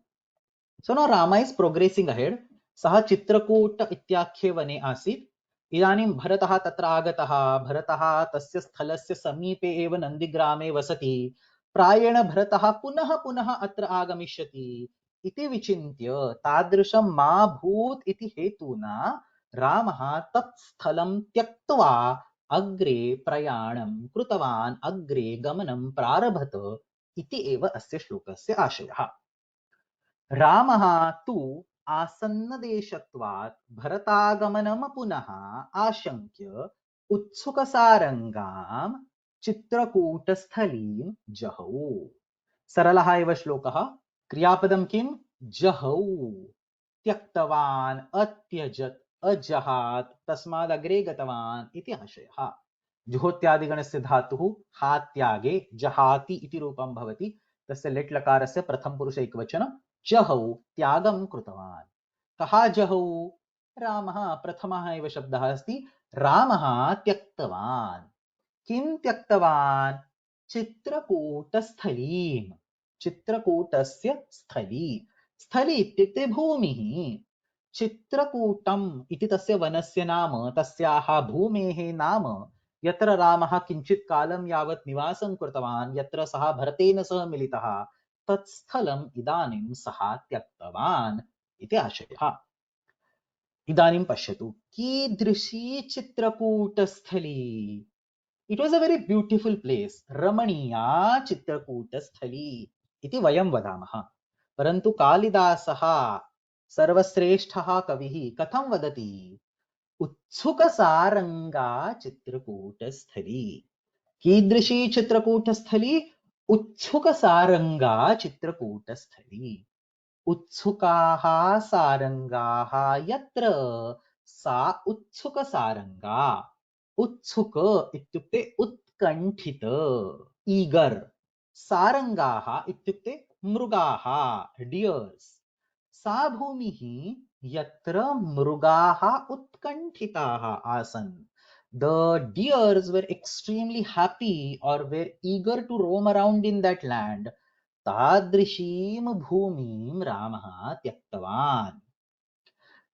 Speaker 1: So now Rama is progressing ahead. सः चित्रकूट इत्याख्ये वने आसीत्. इदानीं भरतः तत्र आगतः. भरतः तस्य स्थलस्य समीपे एव नन्दिग्रामे वसति. प्रायेण भरतः पुनः पुनः अत्र आगमिष्यति इति विचिन्त्य तादृशं मा भूत् इति हेतुना रामः तत् स्थलं त्यक्त्वा अग्रे प्रयाणं कृतवान्, अग्रे गमनं प्रारभत इति एव अस्य श्लोकस्य आशयः. रामः तु आसन्नदेशत्वात् भरतागमनं पुनः आशङ्क्य उत्सुकसारङ्गां चित्रकूटस्थलीं जहौ. सरलः एव श्लोकः. क्रियापदं किं? जहौ. त्यक्तवान्, अत्यजत्, अजहात्, तस्माद् अग्रे गतवान् इति आशयः. जुहोत्यादिगणस्य धातुः हात्यागे जहाति इति रूपं भवति. तस्य लेट् लकारस्य प्रथम पुरुष एकवचनं जहौ, त्यागं कृतवान्. कः जहौ? रामः. प्रथमः एव शब्दः अस्ति. रामः त्यक्तवान्. किं त्यक्तवान्? चित्रकूटस्थलीं. चित्रकूटस्य स्थली. स्थली इत्युक्ते भूमिः. चित्रकूटम् इति तस्य वनस्य नाम, तस्याः भूमेः नाम, यत्र रामः किञ्चित् कालं यावत् निवासं कृतवान्, यत्र सः भरतेन सह मिलितः, तत् स्थलम् इदानीं सः त्यक्तवान् इति आशयः. इदानीं पश्यतु, कीदृशी चित्रकूटस्थली. It was a very beautiful place. रमणीया चित्रकूटस्थली इति वयं वदामः. परन्तु कालिदासः सर्वश्रेष्ठः कविः कथं वदति? उत्सुकसारङ्गा चित्रकूटस्थली. कीदृशी चित्रकूटस्थली? उत्सुकसारङ्गा चित्रकूटस्थली. उत्सुकाः सारङ्गाः यत्र सा उत्सुकसारङ्गा. उत्सुक इत्युक्ते उत्कण्ठित, ईगर्. सारङ्गाः इत्युक्ते मृगाः, डियर्स्. सा भूमिः यत्र मृगाः उत्कण्ठिताः आसन्. The deers were extremely happy or were eager to roam around in that land. तादृशीं भूमिं रामः त्यक्तवान्.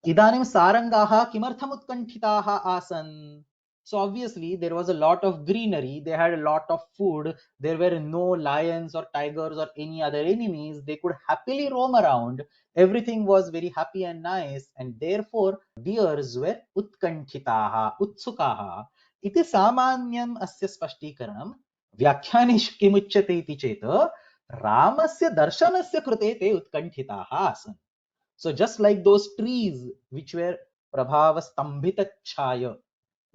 Speaker 1: इदानीं सारङ्गाः किमर्थम् उत्कण्ठिताः आसन्? So obviously there was a lot of greenery, they had a lot of food, there were no lions or tigers or any other enemies, they could happily roam around, everything was very happy and nice, and therefore deers were उत्कण्ठिताः, उत्सुकाः इति सामान्यम् अस्य स्पष्टीकरणं. व्याख्यानेषु किमुच्यते इति चेत् रामस्य दर्शनस्य कृते ते उत्कण्ठिताः आसन्. So just like those trees which were prabhavastambhitachaya,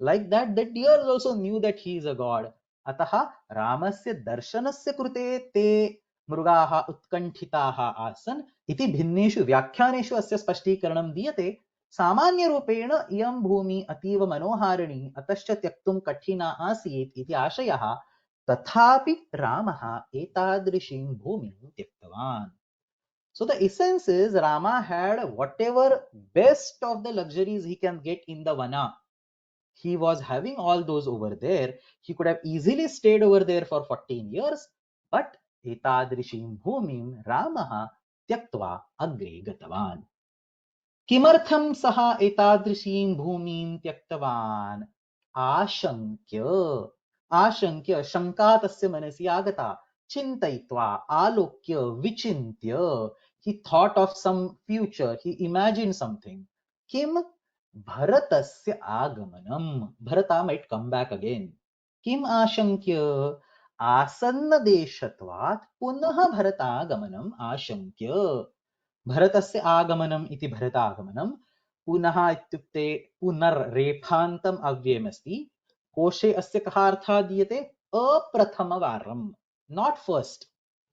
Speaker 1: like that the deers also knew that he is a god. अतः रामस्य दर्शनस्य कृते ते मृगाः उत्कण्ठिताः आसन् इति भिन्नेषु व्याख्यानेषु अस्य स्पष्टीकरणं दीयते. सामान्यरूपेण इयं भूमि अतीव मनोहारिणी अतश्च त्यक्तुं कठिना आसीत् इति आशयः. तथापि रामः एतादृशीं भूमिं त्यक्तवान्. So the essence is Rama had whatever best of the luxuries he can get in the Vana. He was having all those over there. He could have easily stayed over there for 14 years, but etadrishim bhumim Ramaha tyaktva agre gatavan. किमर्थं सः एतादृशीं भूमिं त्यक्तवान्? आशङ्क्य शङ्का तस्य मनसि आगता. चिन्तयित्वा आलोक्य विचिन्त्य, he thought of some future, he imagined something. किम? भरतस्य आगमनम्. Bharata might come back again. किम आशङ्क्य? आसन्नदेशत्वात् पुनः भरतागमनम् आशङ्क्य. भरतस्य आगमनम् इति भरतागमनं. पुनः इत्युक्ते पुनर्रेफान्तम् अव्ययमस्ति. कोशे अस्य कः अर्थः दीयते? अप्रथमवारं, not first.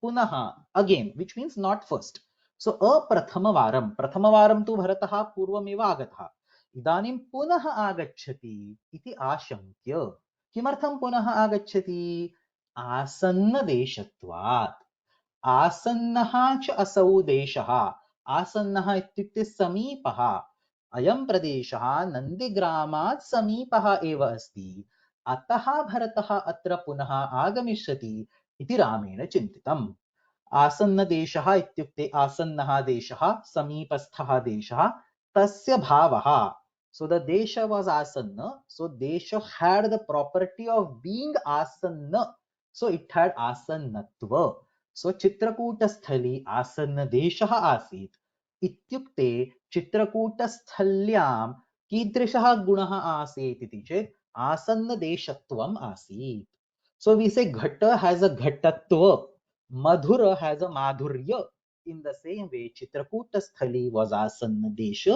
Speaker 1: पुनः, again, which means not first. So अप्रथमवारं, प्रथमवारं तु भरतः पूर्वमेव आगतः. इदानीं पुनः आगच्छति इति आशङ्क्य. किमर्थं पुनः आगच्छति? आसन्नदेशत्वात्. आसन्नः च असौ देशः. आसन्नः इत्युक्ते समीपः. अयं प्रदेशः नन्दिग्रामात् समीपः एव अस्ति. अतः भरतः अत्र पुनः आगमिष्यति इति रामेण चिन्तितम्. आसन्नदेशः इत्युक्ते आसन्नः देशः, समीपस्थः देशः, तस्य भावः. So the desha was asanna. So desha had the property of being asanna. So it had asannatva. So चित्रकूटस्थली आसन्नदेशः आसीत् इत्युक्ते चित्रकूटस्थल्यां कीदृशः गुणः आसीत् इति चेत् आसन्नदेशत्वम् आसीत्. So we say ghata has a ghatatva, madhura has a madhurya. In the same way, चित्रकूटस्थली was आसन्नदेश.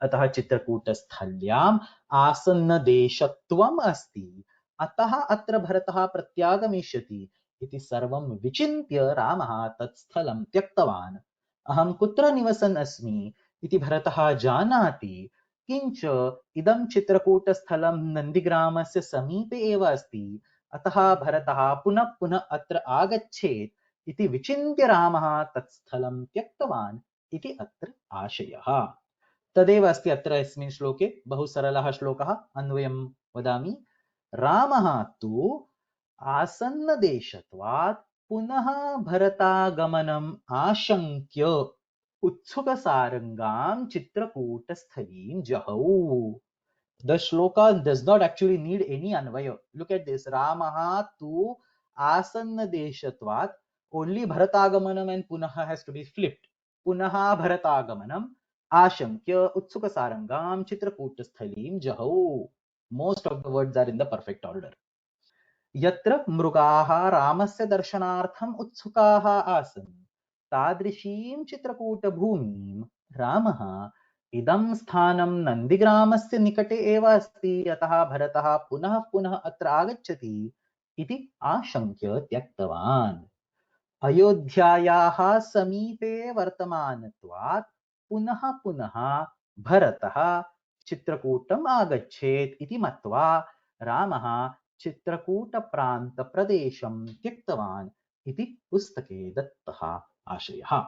Speaker 1: अतः चित्रकूटस्थल्याम् आसन्नदेशत्वम् अस्ति. अतः अत्र भरतः प्रत्यागमिष्यति इति सर्वं विचिन्त्य रामः तत्स्थलं त्यक्तवान्. अहं कुत्र निवसन् अस्मि इति भरतः जानाति. किञ्च इदं चित्रकूटस्थलं नन्दिग्रामस्य समीपे एव अस्ति. अतः भरतः पुनः पुनः अत्र आगच्छेत् इति विचिन्त्य रामः तत्स्थलं त्यक्तवान् इति अत्र आशयः. तदेव अस्ति अत्र अस्मिन् श्लोके. बहु सरलः श्लोकः. अन्वयं वदामि. रामः तु आसन्नदेशत्वात् पुनः भरतागमनम् आशङ्क्य उत्सुकसारङ्गां चित्रकूटस्थलीं जहौ. The shloka does not actually need any anvaya. Look at this. Ramaha tu asannadeshatvat. Only bharatagamanam and punaha has to be flipped. Punaha bharatagamanam ashankya utsukasarangam chitrakutasthaliim jahau. Most of the words are in the perfect order. Yatra mrugaha ramasya darshanartham utsukaha asan. तादृशीं चित्रकूटभूमिं रामः इदं स्थानं नन्दिग्रामस्य निकटे एव अस्ति. अतः भरतः पुनः पुनः अत्र आगच्छति इति आशङ्क्य त्यक्तवान्. अयोध्यायाः समीपे वर्तमानत्वात् पुनः पुनः भरतः चित्रकूटम् आगच्छेत् इति मत्वा रामः चित्रकूटप्रान्तप्रदेशं त्यक्तवान् इति पुस्तके दत्तः आशयः.